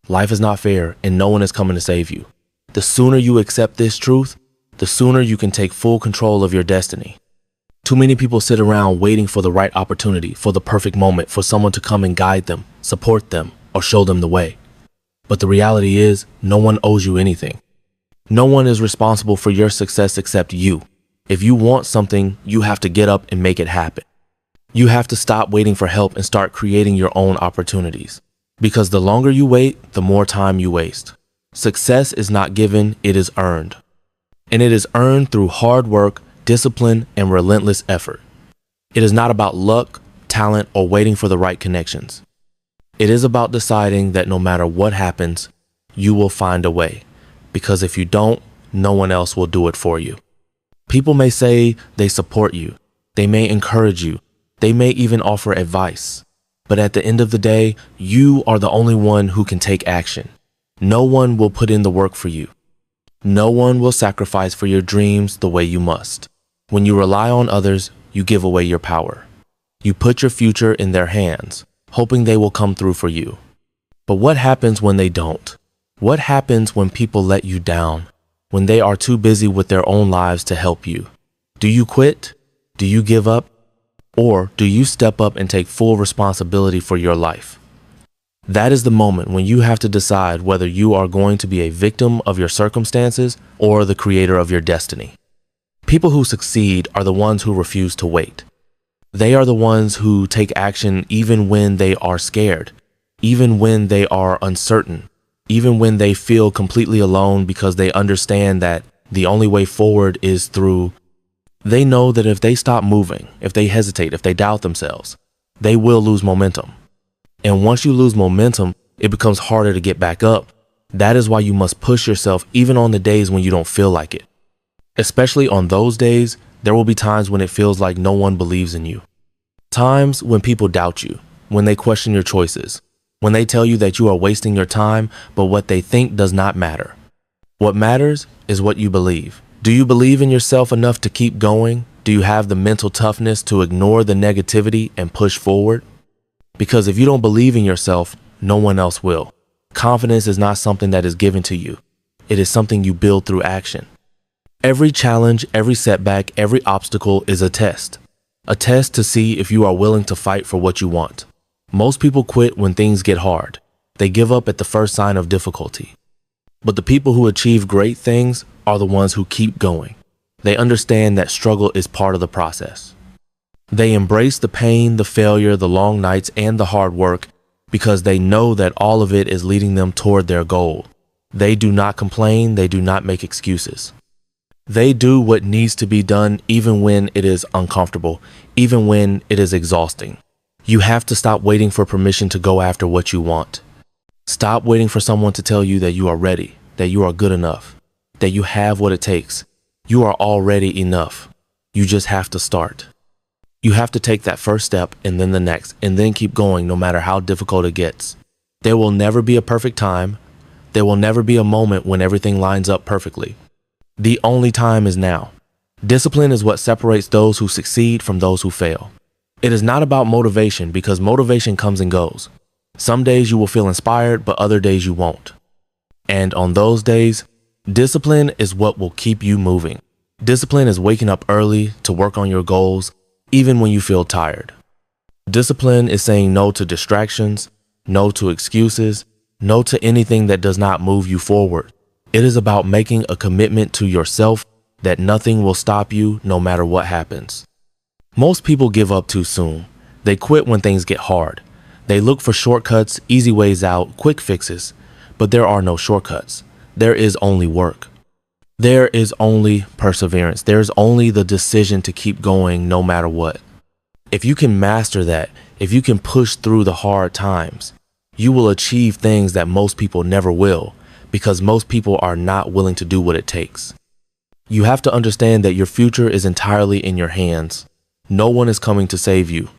Life is not fair and no one is coming to save you. The sooner you accept this truth, the sooner you can take full control of your destiny. Too many people sit around waiting for the right opportunity, for the perfect moment, for someone to come and guide them, support them, or show them the way. But the reality is, no one owes you anything. No one is responsible for your success except you. If you want something, you have to get up and make it happen. You have to stop waiting for help and start creating your own opportunities. Because the longer you wait, the more time you waste. Success is not given, it is earned. And it is earned through hard work, discipline, and relentless effort. It is not about luck, talent, or waiting for the right connections. It is about deciding that no matter what happens, you will find a way. Because if you don't, no one else will do it for you. People may say they support you. They may encourage you. They may even offer advice. But at the end of the day, you are the only one who can take action. No one will put in the work for you. No one will sacrifice for your dreams the way you must. When you rely on others, you give away your power. You put your future in their hands, hoping they will come through for you. But what happens when they don't? What happens when people let you down? When they are too busy with their own lives to help you? Do you quit? Do you give up? Or do you step up and take full responsibility for your life? That is the moment when you have to decide whether you are going to be a victim of your circumstances or the creator of your destiny. People who succeed are the ones who refuse to wait. They are the ones who take action even when they are scared, even when they are uncertain, even when they feel completely alone because they understand that the only way forward is through. They know that if they stop moving, if they hesitate, if they doubt themselves, they will lose momentum. And once you lose momentum, it becomes harder to get back up. That is why you must push yourself even on the days when you don't feel like it. Especially on those days, there will be times when it feels like no one believes in you. Times when people doubt you, when they question your choices, when they tell you that you are wasting your time, but what they think does not matter. What matters is what you believe. Do you believe in yourself enough to keep going? Do you have the mental toughness to ignore the negativity and push forward? Because if you don't believe in yourself, no one else will. Confidence is not something that is given to you. It is something you build through action. Every challenge, every setback, every obstacle is a test to see if you are willing to fight for what you want. Most people quit when things get hard. They give up at the first sign of difficulty. But the people who achieve great things are the ones who keep going. They understand that struggle is part of the process. They embrace the pain, the failure, the long nights, and the hard work because they know that all of it is leading them toward their goal. They do not complain. They do not make excuses. They do what needs to be done even when it is uncomfortable, even when it is exhausting. You have to stop waiting for permission to go after what you want. Stop waiting for someone to tell you that you are ready, that you are good enough, that you have what it takes. You are already enough. You just have to start. You have to take that first step and then the next, and then keep going no matter how difficult it gets. There will never be a perfect time. There will never be a moment when everything lines up perfectly. The only time is now. Discipline is what separates those who succeed from those who fail. It is not about motivation because motivation comes and goes. Some days you will feel inspired, but other days you won't. And on those days, discipline is what will keep you moving. Discipline is waking up early to work on your goals, even when you feel tired. Discipline is saying no to distractions, no to excuses, no to anything that does not move you forward. It is about making a commitment to yourself that nothing will stop you no matter what happens. Most people give up too soon. They quit when things get hard. They look for shortcuts, easy ways out, quick fixes. But there are no shortcuts. There is only work. There is only perseverance. There's only the decision to keep going no matter what. If you can master that, if you can push through the hard times, you will achieve things that most people never will, because most people are not willing to do what it takes. You have to understand that your future is entirely in your hands. No one is coming to save you.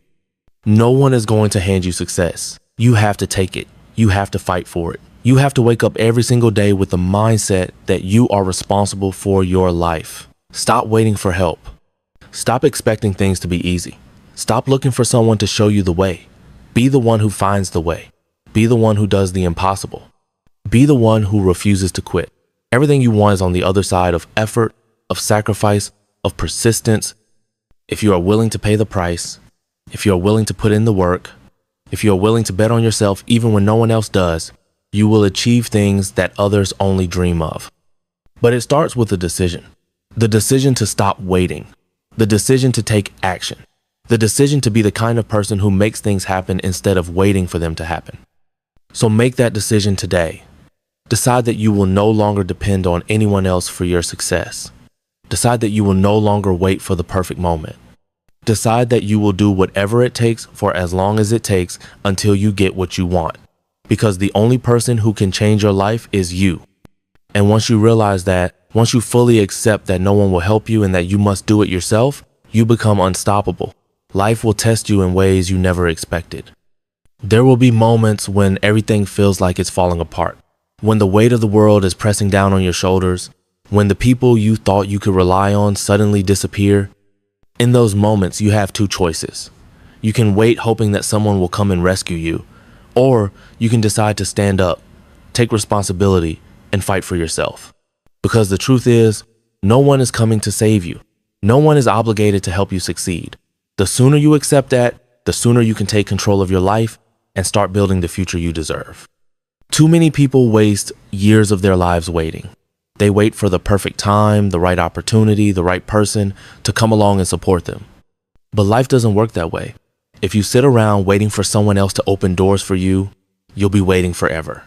No one is going to hand you success. You have to take it. You have to fight for it. You have to wake up every single day with the mindset that you are responsible for your life. Stop waiting for help. Stop expecting things to be easy. Stop looking for someone to show you the way. Be the one who finds the way. Be the one who does the impossible. Be the one who refuses to quit. Everything you want is on the other side of effort, of sacrifice, of persistence. If you are willing to pay the price, if you are willing to put in the work, if you are willing to bet on yourself even when no one else does, you will achieve things that others only dream of. But it starts with a decision. The decision to stop waiting. The decision to take action. The decision to be the kind of person who makes things happen instead of waiting for them to happen. So make that decision today. Decide that you will no longer depend on anyone else for your success. Decide that you will no longer wait for the perfect moment. Decide that you will do whatever it takes for as long as it takes until you get what you want. Because the only person who can change your life is you. And once you realize that, once you fully accept that no one will help you and that you must do it yourself, you become unstoppable. Life will test you in ways you never expected. There will be moments when everything feels like it's falling apart, when the weight of the world is pressing down on your shoulders, when the people you thought you could rely on suddenly disappear. In those moments, you have two choices. You can wait hoping that someone will come and rescue you, or you can decide to stand up, take responsibility, and fight for yourself. Because the truth is, no one is coming to save you. No one is obligated to help you succeed. The sooner you accept that, the sooner you can take control of your life and start building the future you deserve. Too many people waste years of their lives waiting. They wait for the perfect time, the right opportunity, the right person to come along and support them. But life doesn't work that way. If you sit around waiting for someone else to open doors for you, you'll be waiting forever.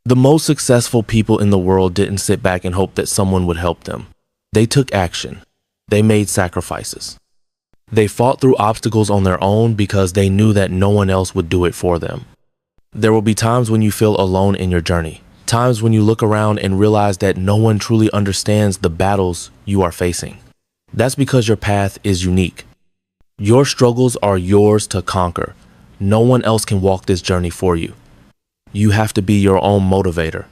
The most successful people in the world didn't sit back and hope that someone would help them. They took action. They made sacrifices. They fought through obstacles on their own because they knew that no one else would do it for them. There will be times when you feel alone in your journey, times when you look around and realize that no one truly understands the battles you are facing. That's because your path is unique. Your struggles are yours to conquer. No one else can walk this journey for you. You have to be your own motivator,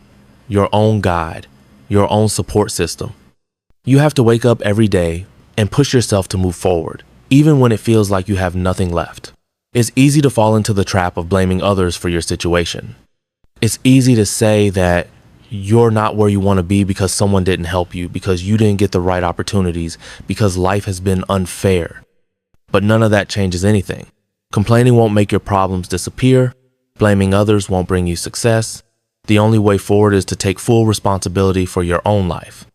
your own guide, your own support system. You have to wake up every day and push yourself to move forward, even when it feels like you have nothing left. It's easy to fall into the trap of blaming others for your situation. It's easy to say that you're not where you want to be because someone didn't help you, because you didn't get the right opportunities, because life has been unfair. But none of that changes anything. Complaining won't make your problems disappear. Blaming others won't bring you success. The only way forward is to take full responsibility for your own life.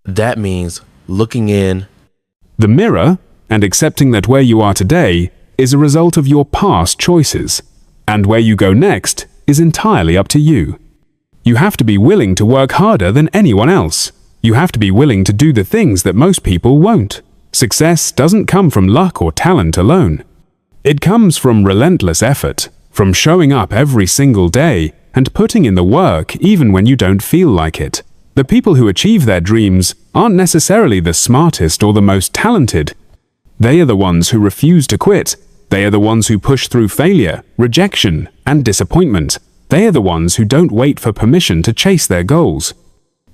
That means looking in the mirror and accepting that where you are today is a result of your past choices, and where you go next is entirely up to you. You have to be willing to work harder than anyone else. You have to be willing to do the things that most people won't. Success doesn't come from luck or talent alone. It comes from relentless effort, from showing up every single day and putting in the work even when you don't feel like it. The people who achieve their dreams aren't necessarily the smartest or the most talented. They are the ones who refuse to quit. They are the ones who push through failure, rejection, and disappointment. They are the ones who don't wait for permission to chase their goals.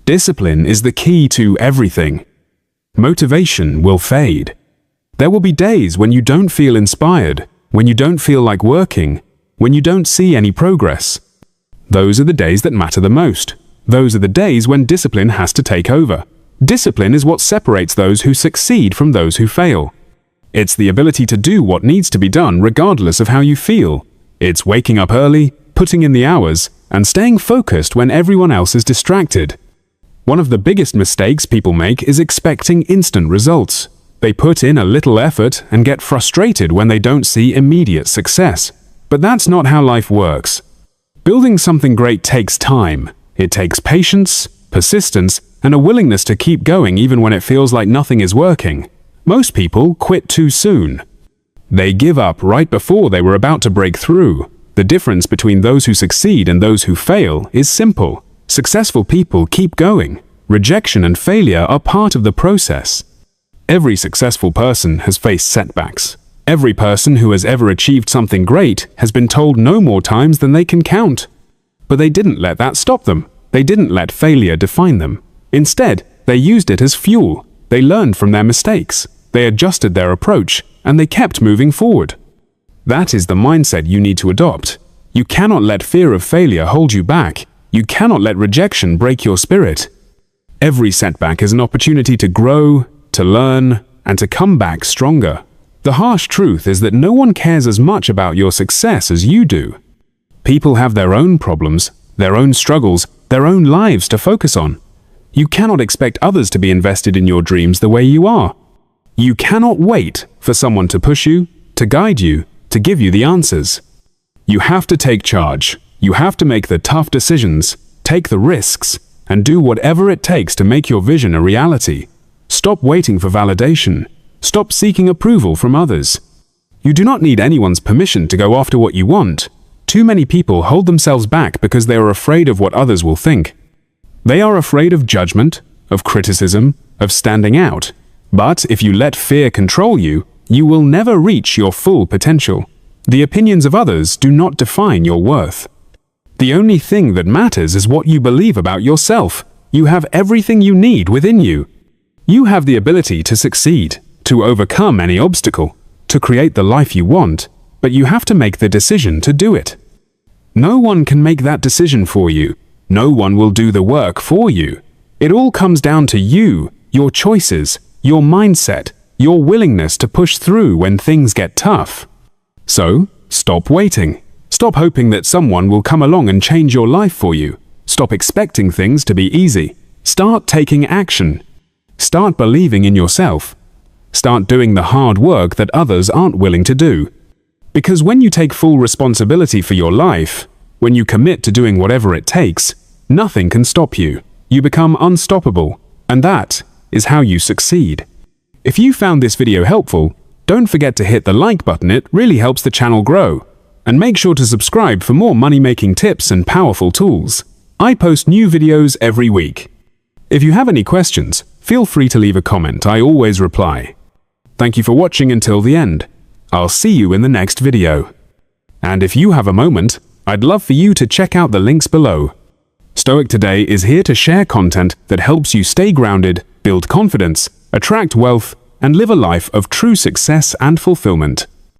Discipline is the key to everything. Motivation will fade. There will be days when you don't feel inspired, when you don't feel like working, when you don't see any progress. Those are the days that matter the most. Those are the days when discipline has to take over. Discipline is what separates those who succeed from those who fail. It's the ability to do what needs to be done regardless of how you feel. It's waking up early, putting in the hours, and staying focused when everyone else is distracted. One of the biggest mistakes people make is expecting instant results. They put in a little effort and get frustrated when they don't see immediate success. But that's not how life works. Building something great takes time. It takes patience, persistence, and a willingness to keep going even when it feels like nothing is working. Most people quit too soon. They give up right before they were about to break through. The difference between those who succeed and those who fail is simple. Successful people keep going. Rejection and failure are part of the process. Every successful person has faced setbacks. Every person who has ever achieved something great has been told no more times than they can count. But they didn't let that stop them. They didn't let failure define them. Instead, they used it as fuel. They learned from their mistakes. They adjusted their approach, and they kept moving forward. That is the mindset you need to adopt. You cannot let fear of failure hold you back. You cannot let rejection break your spirit. Every setback is an opportunity to grow, to learn, and to come back stronger. The harsh truth is that no one cares as much about your success as you do. People have their own problems, their own struggles, their own lives to focus on. You cannot expect others to be invested in your dreams the way you are. You cannot wait for someone to push you, to guide you, to give you the answers. You have to take charge. You have to make the tough decisions, take the risks, and do whatever it takes to make your vision a reality. Stop waiting for validation. Stop seeking approval from others. You do not need anyone's permission to go after what you want. Too many people hold themselves back because they are afraid of what others will think. They are afraid of judgment, of criticism, of standing out. But if you let fear control you, you will never reach your full potential. The opinions of others do not define your worth. The only thing that matters is what you believe about yourself. You have everything you need within you. You have the ability to succeed, to overcome any obstacle, to create the life you want, but you have to make the decision to do it. No one can make that decision for you. No one will do the work for you. It all comes down to you, your choices, your mindset, your willingness to push through when things get tough. So, stop waiting. Stop hoping that someone will come along and change your life for you. Stop expecting things to be easy. Start taking action. Start believing in yourself. Start doing the hard work that others aren't willing to do. Because when you take full responsibility for your life, when you commit to doing whatever it takes, nothing can stop you. You become unstoppable, and that is how you succeed. If you found this video helpful, don't forget to hit the like button. It really helps the channel grow. And make sure to subscribe for more money-making tips and powerful tools. I post new videos every week. If you have any questions, feel free to leave a comment. I always reply. Thank you for watching until the end. I'll see you in the next video. And if you have a moment, I'd love for you to check out the links below. Stoic Today is here to share content that helps you stay grounded, build confidence, attract wealth, and live a life of true success and fulfillment.